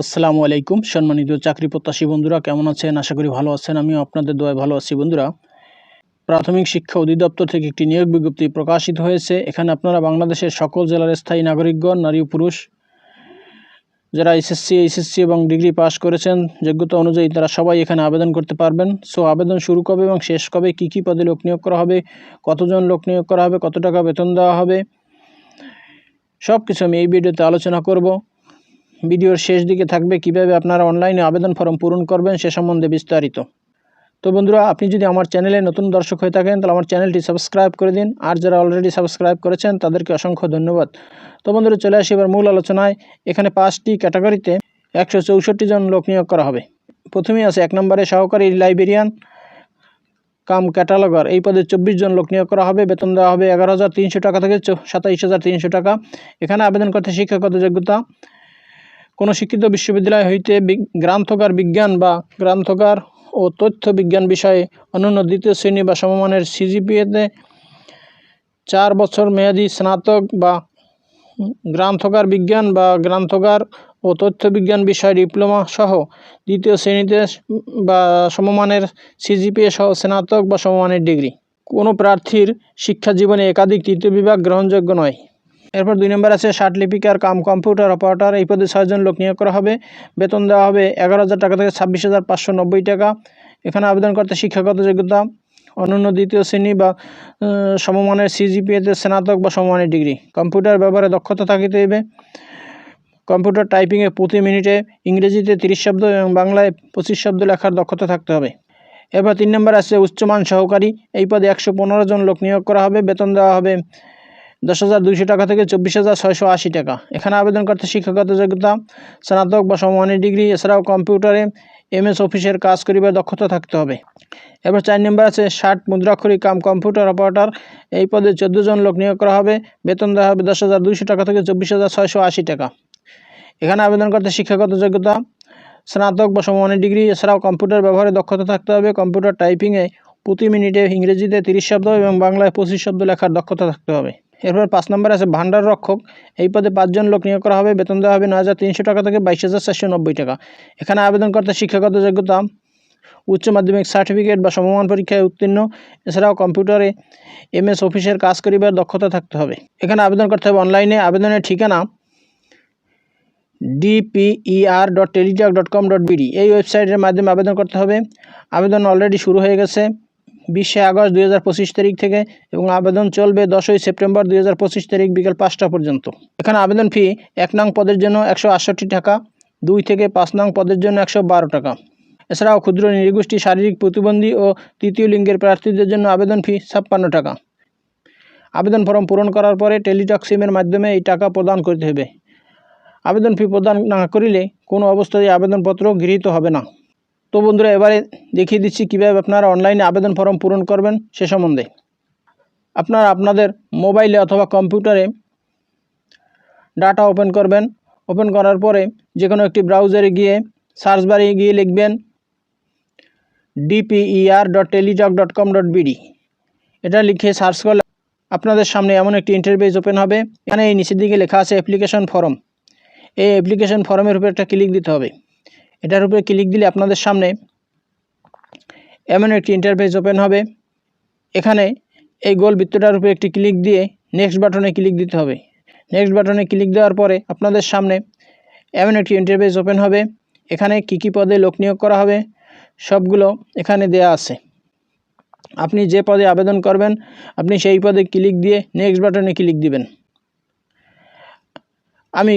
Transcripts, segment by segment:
আসসালামু আলাইকুম সম্মানিত চাকরি প্রত্যাশী বন্ধুরা, কেমন আছেন? আশা করি ভালো আছেন। আমিও আপনাদের দোয়ায় ভালো আছি। বন্ধুরা, প্রাথমিক শিক্ষা অধিদপ্তর থেকে একটি নিয়োগ বিজ্ঞপ্তি প্রকাশিত হয়েছে। এখানে আপনারা বাংলাদেশের সকল জেলার স্থায়ী নাগরিকগণ, নারী ও পুরুষ যারা এইচএসসি এবং ডিগ্রি পাস করেছেন যোগ্যতা অনুযায়ী তারা সবাই এখানে আবেদন করতে পারবেন। সো আবেদন শুরু কবে এবং শেষ কবে, কী পদে লোক নিয়োগ করা হবে, কতজন লোক নিয়োগ করা হবে, কত টাকা বেতন দেওয়া হবে, সব কিছু আমি এই ভিডিওতে আলোচনা করব। ভিডিওর শেষ দিকে থাকবে কিভাবে আপনারা অনলাইনে আবেদন ফর্ম পূরণ করবেন সে সম্বন্ধে বিস্তারিত। তো বন্ধুরা, আপনি যদি আমার চ্যানেলে নতুন দর্শক হয়ে থাকেন তাহলে আমার চ্যানেলটি সাবস্ক্রাইব করে দিন, আর যারা অলরেডি সাবস্ক্রাইব করেছেন তাদেরকে অসংখ্য ধন্যবাদ। তো বন্ধুরা, চলে আসি এবার মূল আলোচনায়। এখানে 5টি ক্যাটাগরিতে 164 জন লোক নিয়োগ করা হবে। প্রথমেই আছে 1 নম্বরে সহকারী লাইব্রেরিয়ান কাম ক্যাটালগার। এই পদে 24 জন লোক নিয়োগ করা হবে। বেতন দেওয়া হবে 11,300 টাকা থেকে 27,300 টাকা। এখানে আবেদন করতে শিক্ষাগত যোগ্যতা কোনো শিক্ষিত বিশ্ববিদ্যালয় হইতে গ্রন্থাগার বিজ্ঞান বা গ্রন্থাগার ও তথ্য বিজ্ঞান বিষয়ে অনন্য দ্বিতীয় শ্রেণী বা সমমানের সিজিপিএতে 4 বছর মেয়াদী স্নাতক বা গ্রন্থাগার বিজ্ঞান বা গ্রন্থাগার ও তথ্য বিজ্ঞান বিষয়ে ডিপ্লোমা সহ দ্বিতীয় শ্রেণীতে বা সমমানের সিজিপিএ সহ স্নাতক বা সমমানের ডিগ্রি। কোনো প্রার্থীর শিক্ষা জীবনে একাধিক তৃতীয় বিভাগ গ্রহণযোগ্য নয়। এরপর 2 নম্বর আছে লিপিকার কাম কম্পিউটার অপারেটর। এই পদে 6 জন লোক নিয়োগ করা হবে। বেতন দেওয়া হবে 11,000 টাকা থেকে 26,590 টাকা। এখানে আবেদন করতে শিক্ষাগত যোগ্যতা অনন্য দ্বিতীয় শ্রেণী বা সমমানের সিজিপিএতে স্নাতক বা সমমানের ডিগ্রি। কম্পিউটার ব্যবহারে দক্ষতা থাকিতে হইবে। কম্পিউটার টাইপিংয়ে প্রতি মিনিটে ইংরেজিতে 30 শব্দ এবং বাংলায় 25 শব্দ লেখার দক্ষতা থাকতে হবে। এরপর 3 নম্বর আছে উচ্চমান সহকারী। এই পদে 115 জন লোক নিয়োগ করা হবে। বেতন দেওয়া হবে 10,200 টাকা থেকে 24,680 টাকা। এখানে আবেদন করতে শিক্ষাগত যোগ্যতা স্নাতক বা সমমানের ডিগ্রি, এছাড়াও কম্পিউটারে এমএস অফিসের কাজ করিবার দক্ষতা থাকতে হবে। এবার 4 নম্বর আছে মুদ্রাক্ষরী কাম কম্পিউটার অপারেটর। এই পদে 14 জন লোক নিয়োগ করা হবে। বেতন দেওয়া হবে 10,200 টাকা থেকে 24,680 টাকা। এখানে আবেদন করতে শিক্ষাগত যোগ্যতা স্নাতক বা সমমানের ডিগ্রি, এছাড়াও কম্পিউটার ব্যবহারে দক্ষতা থাকতে হবে। কম্পিউটার টাইপিংয়ে প্রতি মিনিটে ইংরেজিতে 30 শব্দ এবং বাংলায় 25 শব্দ লেখার দক্ষতা থাকতে হবে। এরপর 5 নম্বর আছে ভান্ডার রক্ষক। এই পদে 5 জন লোক নিয়োগ করা হবে। বেতন দেওয়া হবে 9,300 টাকা থেকে 22,490 টাকা। এখানে আবেদন করতে শিক্ষাগত যোগ্যতা উচ্চ মাধ্যমিক সার্টিফিকেট বা সমমান পরীক্ষায় উত্তীর্ণ, এছাড়াও কম্পিউটারে এমএস অফিসের কাজ করিবার দক্ষতা থাকতে হবে। এখানে আবেদন করতে হবে অনলাইনে। আবেদনের ঠিকানা dper.teletalk.com.bd এই ওয়েবসাইটের মাধ্যমে আবেদন করতে হবে। আবেদন অলরেডি শুরু হয়ে গেছে 20 আগস্ট 2025 তারিখ থেকে এবং আবেদন চলবে 10 সেপ্টেম্বর 2025 তারিখ বিকেল 5টা পর্যন্ত। এখানে আবেদন ফি 1 নং পদের জন্য 168 টাকা, 2 থেকে 5 নং পদের জন্য 112 টাকা। এছাড়াও ক্ষুদ্র নৃগোষ্ঠী, শারীরিক প্রতিবন্ধী ও তৃতীয় লিঙ্গের প্রার্থীদের জন্য আবেদন ফি 56 টাকা। আবেদন ফর্ম পূরণ করার পরে টেলিটক সিমের মাধ্যমে এই টাকা প্রদান করতে হবে। আবেদন ফি প্রদান না করিলে কোনো অবস্থায় আবেদনপত্র গৃহীত হবে না। তো বন্ধুরা, এবারে দেখিয়ে দিচ্ছি কীভাবে আপনারা অনলাইনে আবেদন ফর্ম পূরণ করবেন সে সম্বন্ধে। আপনারা আপনাদের মোবাইলে অথবা কম্পিউটারে ডাটা ওপেন করবেন। ওপেন করার পরে যে কোনো একটি ব্রাউজারে গিয়ে সার্চ বারে গিয়ে লিখবেন dper.teletalk.com.bd। এটা লিখে সার্চ করলে আপনাদের সামনে এমন একটি ইন্টারফেস ওপেন হবে। এখানে এই নিচের দিকে লেখা আছে অ্যাপ্লিকেশন ফর্ম। এই অ্যাপ্লিকেশন ফর্মের উপরে একটা ক্লিক দিতে হবে। এটার উপরে ক্লিক দিলে আপনাদের সামনে এমন একটি ইন্টারফেস ওপেন হবে। এখানে এই গোল বৃত্তটার উপরে একটি ক্লিক দিয়ে নেক্সট বাটনে ক্লিক দিতে হবে। নেক্সট বাটনে ক্লিক দেওয়ার পরে আপনাদের সামনে এমন একটি ইন্টারফেস ওপেন হবে। এখানে কী পদে লোক নিয়োগ করা হবে সবগুলো এখানে দেয়া আছে। আপনি যে পদে আবেদন করবেন আপনি সেই পদে ক্লিক দিয়ে নেক্সট বাটনে ক্লিক দিবেন। আমি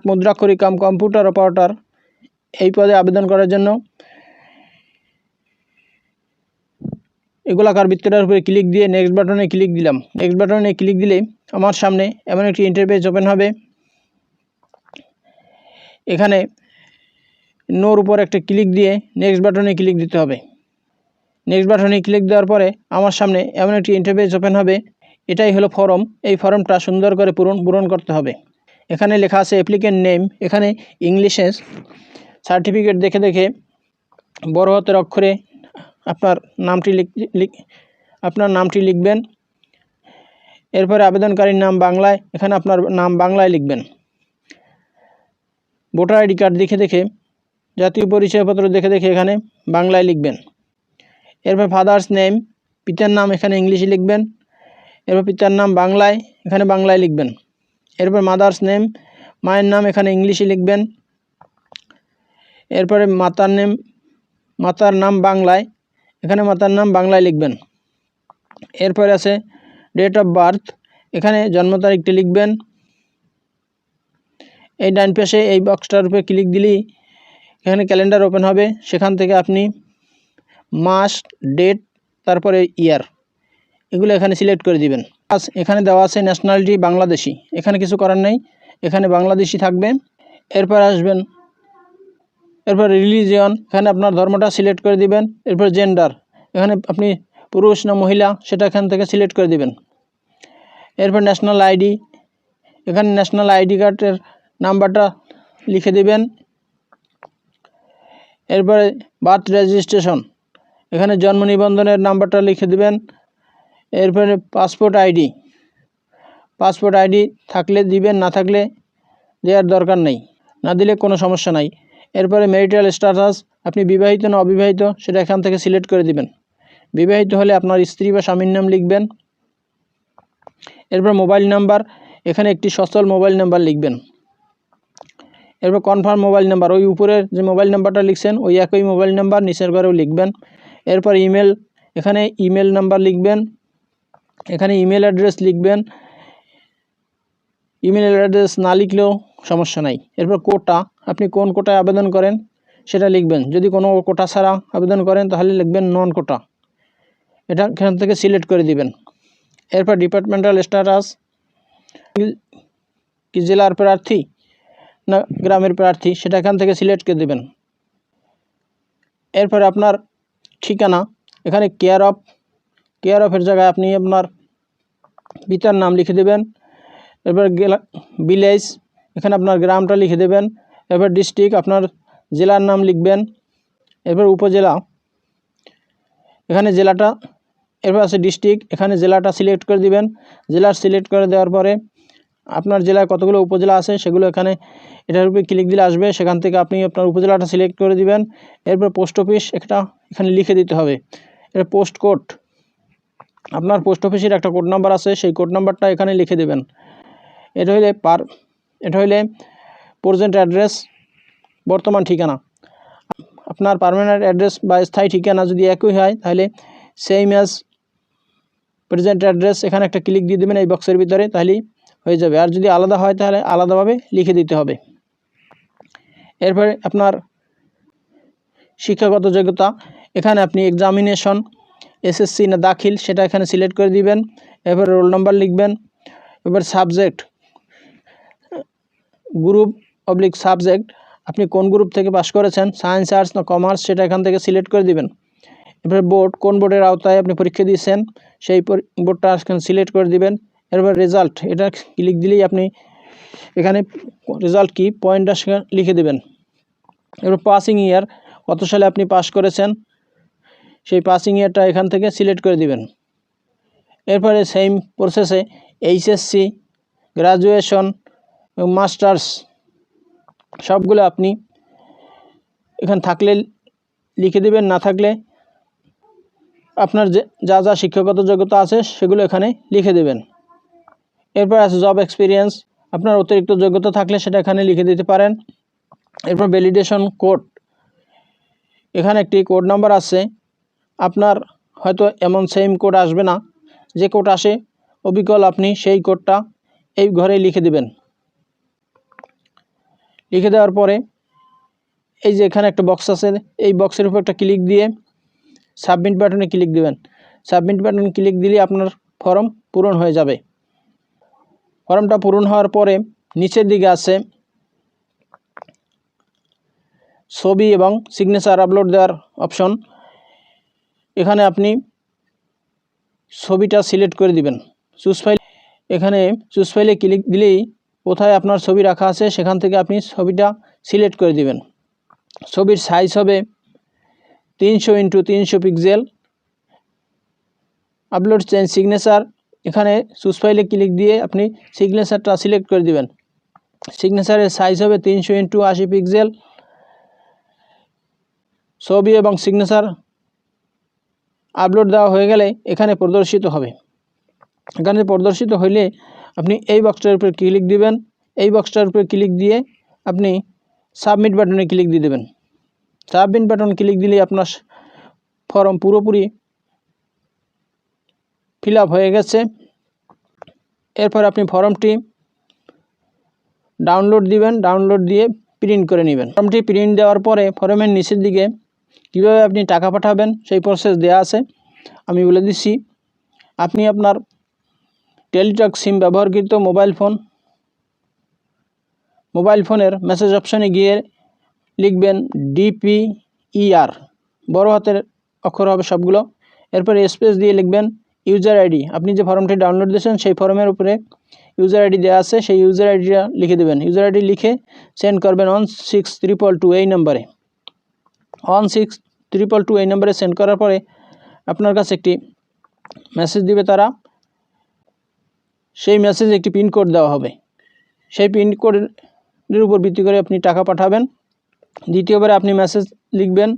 মুদ্রাক্ষরী কাম কম্পিউটার অপারেটর এই পদে আবেদন করার জন্য গোলাকার বৃত্তটার উপরে ক্লিক দিয়ে নেক্সট বাটনে ক্লিক দিলাম। নেক্সট বাটনে ক্লিক দিলে আমার সামনে এমন একটি ইন্টারফেস ওপেন হবে। এখানে নোর উপর একটা ক্লিক দিয়ে নেক্সট বাটনে ক্লিক দিতে হবে। নেক্সট বাটনে ক্লিক দেওয়ার পরে আমার সামনে এমন একটি ইন্টারফেস ওপেন হবে। এটাই হলো ফর্ম। এই ফর্মটা সুন্দর করে পূরণ করতে হবে। এখানে লেখা আছে অ্যাপ্লিকেন্ট নেম। এখানে ইংলিশে সার্টিফিকেট দেখে বড় হাতের অক্ষরে আপনার নামটি লিখবেন। এরপরে আবেদনকারীর নাম বাংলায়, এখানে আপনার নাম বাংলায় লিখবেন। ভোটার আইডি কার্ড দেখে জাতীয় পরিচয়পত্র দেখে এখানে বাংলায় লিখবেন। এরপর ফাদার্স নেম, পিতার নাম এখানে ইংলিশে লিখবেন। এরপর পিতার নাম বাংলায়, এখানে বাংলায় লিখবেন। এরপর মাদার্স নেম, মায়ের নাম এখানে ইংলিশে লিখবেন। এরপরে মাতার নাম বাংলায়, এখানে মাতার নাম বাংলায় লিখবেন। এরপরে আছে ডেট অফ বার্থ, এখানে জন্ম তারিখটি লিখবেন। এই ডান পাশে এই বক্সটার উপরে ক্লিক দিলেই এখানে ক্যালেন্ডার ওপেন হবে। সেখান থেকে আপনি মাস, ডেট, তারপরে ইয়ার, এগুলো এখানে সিলেক্ট করে দিবেন। এখানে দেওয়া আছে ন্যাশনালিটি বাংলাদেশি, এখানে কিছু করার নেই, এখানে বাংলাদেশি থাকবে। এরপর আসবেন, এরপর রিলিজিয়ন, এখানে আপনার ধর্মটা সিলেক্ট করে দিবেন। এরপর জেন্ডার, এখানে আপনি পুরুষ না মহিলা সেটা এখান থেকে সিলেক্ট করে দিবেন। এরপর ন্যাশনাল আইডি, এখানে ন্যাশনাল আইডি কার্ডের নাম্বারটা লিখে দিবেন। এরপরে বার্থ রেজিস্ট্রেশন, এখানে জন্ম নিবন্ধনের নাম্বারটা লিখে দিবেন। এরপরে পাসপোর্ট আইডি থাকলে দিবেন, না থাকলে দেওয়ার দরকার নেই, না দিলে কোনো সমস্যা নাই। এরপরে ম্যারিটাল স্ট্যাটাস, আপনি বিবাহিত না অবিবাহিত সেটা এখান থেকে সিলেক্ট করে দিবেন। বিবাহিত হলে আপনার স্ত্রী বা স্বামীর নাম লিখবেন। এরপর মোবাইল নাম্বার, এখানে একটি সচল মোবাইল নাম্বার লিখবেন। এরপর কনফার্ম মোবাইল নাম্বার, ওই উপরের যে মোবাইল নাম্বারটা লিখছেন ওই একই মোবাইল নাম্বার নিচের ঘরেও লিখবেন। এরপর ইমেল, এখানে ইমেল নাম্বার লিখবেন, এখানে ইমেল অ্যাড্রেস লিখবেন। ইমেল অ্যাড্রেস না লিখলেও সমস্যা নাই। এরপর কোটা, আপনি কোন কোটায় আবেদন করেন সেটা লিখবেন। যদি কোনো কোটা ছাড়া আবেদন করেন তাহলে লিখবেন নন কোটা, এটা এখান থেকে সিলেক্ট করে দিবেন। এরপর ডিপার্টমেন্টাল স্ট্যাটাস, কি জেলার প্রার্থী না গ্রামের প্রার্থী সেটা এখান থেকে সিলেক্ট করে দেবেন। এরপর আপনার ঠিকানা, এখানে কেয়ার অফের জায়গায় আপনি আপনার পিতার নাম লিখে দেবেন। এরপর ভিলেজ, এখানে আপনার গ্রামটা লিখে দেবেন। এরপর ডিস্ট্রিক্ট, আপনার জেলার নাম লিখবেন। এরপর উপজেলা, এখানে জেলাটা, এরপর আছে ডিস্ট্রিক্ট, এখানে জেলাটা সিলেক্ট করে দিবেন। জেলা সিলেক্ট করে দেওয়ার পরে আপনার জেলায় কতগুলো উপজেলা আছে সেগুলো এখানে এটার উপরে ক্লিক দিলে আসবে, সেখান থেকে আপনি আপনার উপজেলাটা সিলেক্ট করে দিবেন। এরপর পোস্ট অফিস একটা এখানে লিখে দিতে হবে। এর পোস্ট কোড, আপনার পোস্ট অফিসের একটা কোড নাম্বার আছে, সেই কোড নাম্বারটা এখানে লিখে দেবেন। এটা হইলে প্রেজেন্ট অ্যাড্রেস, বর্তমান ঠিকানা। আপনার পার্মানেন্ট অ্যাড্রেস বা স্থায়ী ঠিকানা যদি একই হয় তাহলে সেম অ্যাজ প্রেজেন্ট অ্যাড্রেস, এখানে একটা ক্লিক দিয়ে দেবেন এই বক্সের ভিতরে, তাহলেই হয়ে যাবে। আর যদি আলাদা হয় তাহলে আলাদাভাবে লিখে দিতে হবে। এরপরে আপনার শিক্ষাগত যোগ্যতা, এখানে আপনি এক্সামিনেশন এসএসসি না দাখিল সেটা এখানে সিলেক্ট করে দিবেন। এরপর রোল নাম্বার লিখবেন। এবার সাবজেক্ট, গ্রুপ সাবজেক্ট, আপনি কোন গ্রুপ থেকে পাস করেছেন, সায়েন্স, আর্টস না কমার্স সেটা এখান থেকে সিলেক্ট করে দিবেন। এরপর বোর্ড, কোন বোর্ডের আওতায় আপনি পরীক্ষা দিয়েছেন সেই বোর্ডটা এখানে সিলেক্ট করে দিবেন। এরপর রেজাল্ট, এটা ক্লিক দিলেই আপনি এখানে রেজাল্ট কি পয়েন্টটা লিখে দেবেন। এরপর পাসিং ইয়ার, কত সালে আপনি পাস করেছেন সেই পাসিং ইয়ারটা এখান থেকে সিলেক্ট করে দিবেন। এরপরে সেম প্রসেসে এইচএসসি, গ্রাজুয়েশন এবং মাস্টার্স সবগুলো আপনি এখানে থাকলে লিখে দিবেন, না থাকলে আপনার যা যা শিক্ষাগত যোগ্যতা আছে সেগুলো এখানে লিখে দেবেন। এরপর আছে জব এক্সপিরিয়েন্স, আপনার অতিরিক্ত যোগ্যতা থাকলে সেটা এখানে লিখে দিতে পারেন। এরপর ভ্যালিডেশন কোড, এখানে একটি কোড নাম্বার আছে, আপনার হয়তো এমন সেম কোড আসবে না, যে কোড আসে অবিকল আপনি সেই কোডটা এই ঘরে লিখে দিবেন। লিখে দেওয়ার পরে এই যে এখানে একটা বক্স আছে, এই বক্সের উপর একটা ক্লিক দিয়ে সাবমিট বাটনে ক্লিক দিবেন। সাবমিট বাটনে ক্লিক দিলে আপনার ফর্ম পূরণ হয়ে যাবে। ফর্মটা পূরণ হওয়ার পরে নিচের দিকে আছে ছবি এবং সিগনেচার আপলোড দেওয়ার অপশন, এখানে আপনি ছবিটা সিলেক্ট করে দিবেন। চুজ ফাইল, এখানে চুজ ফাইলে ক্লিক দিলেই কোথায় আপনার ছবি রাখা আছে সেখান থেকে আপনি ছবিটা সিলেক্ট করে দিবেন। ছবির সাইজ হবে 300x300 pixel. Upload change signature, এখানে চুজ ফাইলে ক্লিক দিয়ে আপনি সিগনেচারটা সিলেক্ট করে দিবেন। সিগনেচারের সাইজ হবে 300x80 পিক্সেল। ছবি এবং সিগনেচার আপলোড দেওয়া হয়ে গেলে এখানে প্রদর্শিত হবে। এখানে প্রদর্শিত হইলে আপনি এই বক্সটার উপরে ক্লিক দিবেন। এই বক্সটার উপরে ক্লিক দিয়ে আপনি সাবমিট বাটনে ক্লিক দিয়ে দেবেন। সাবমিট বাটন ক্লিক দিলে আপনার ফর্ম পুরোপুরি ফিল আপ হয়ে গেছে। এরপর আপনি ফর্মটি ডাউনলোড দিবেন, ডাউনলোড দিয়ে প্রিন্ট করে নেবেন। ফর্মটি প্রিন্ট দেওয়ার পরে ফর্মের নিচের দিকে কীভাবে আপনি টাকা পাঠাবেন সেই প্রসেস দেওয়া আছে, আমি বলে দিচ্ছি। আপনি আপনার টেলিটক সিম ব্যবহারকৃত মোবাইল ফোনের মেসেজ অপশানে গিয়ে লিখবেন DPER, বড় হাতের অক্ষর হবে সবগুলো। এরপরে স্পেস দিয়ে লিখবেন ইউজার আইডি। আপনি যে ফর্মটি ডাউনলোড দিয়েছেন সেই ফর্মের উপরে ইউজার আইডি দেওয়া আছে, সেই ইউজার আইডিটা লিখে দেবেন। ইউজার আইডি লিখে সেন্ড করবেন 16322 এই নাম্বারে। 16322 এই নাম্বারে সেন্ড করার পরে আপনার কাছে একটি মেসেজ দিবে তারা। সেই মেসেজে একটি পিন কোড দেওয়া হবে। সেই পিন কোডের উপর ভিত্তি করে আপনি টাকা পাঠাবেন। দ্বিতীয়বারে আপনি মেসেজ লিখবেন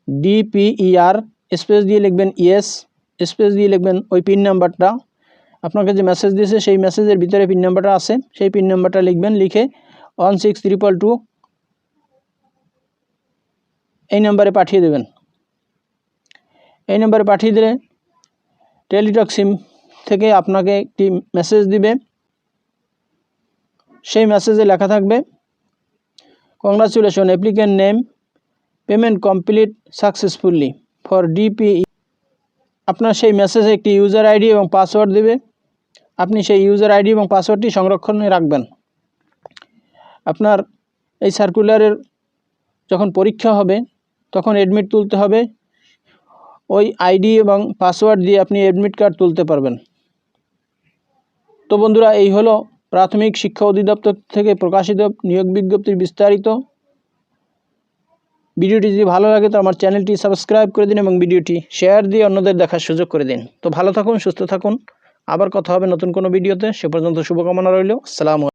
DPER, স্পেস দিয়ে লিখবেন ইয়েস, স্পেস দিয়ে লিখবেন ওই পিন নাম্বারটা। আপনাকে যে মেসেজ দিয়েছে সেই মেসেজের ভিতরে পিন নাম্বারটা আছে, সেই পিন নাম্বারটা লিখবেন। লিখে 16322 এই নাম্বারে পাঠিয়ে দেবেন। এই নাম্বারে পাঠিয়ে দিলে টেলিটক সিম থেকে আপনাকে একটি মেসেজ দিবে। সেই মেসেজে লেখা থাকবে congratulation, applicant name, payment complete successfully for DPE। আপনার সেই মেসেজে একটি ইউজার আইডি এবং পাসওয়ার্ড দেবে। আপনি সেই ইউজার আইডি এবং পাসওয়ার্ডটি সংরক্ষণে রাখবেন। আপনার এই সার্কুলারের যখন পরীক্ষা হবে তখন অ্যাডমিট তুলতে হবে। ওই আইডি এবং পাসওয়ার্ড দিয়ে আপনি অ্যাডমিট কার্ড তুলতে পারবেন। তো বন্ধুরা, এই হলো প্রাথমিক শিক্ষা অধিদপ্তর থেকে প্রকাশিত নিয়োগ বিজ্ঞপ্তির বিস্তারিত। ভিডিওটি যদি ভালো লাগে তো আমার চ্যানেলটি সাবস্ক্রাইব করে দিন এবং ভিডিওটি শেয়ার দিয়ে অন্যদের দেখার সুযোগ করে দিন। তো ভালো থাকুন, সুস্থ থাকুন, আবার কথা হবে নতুন কোনো ভিডিওতে। সে পর্যন্ত শুভকামনা রইল। আসসালামু আলাইকুম।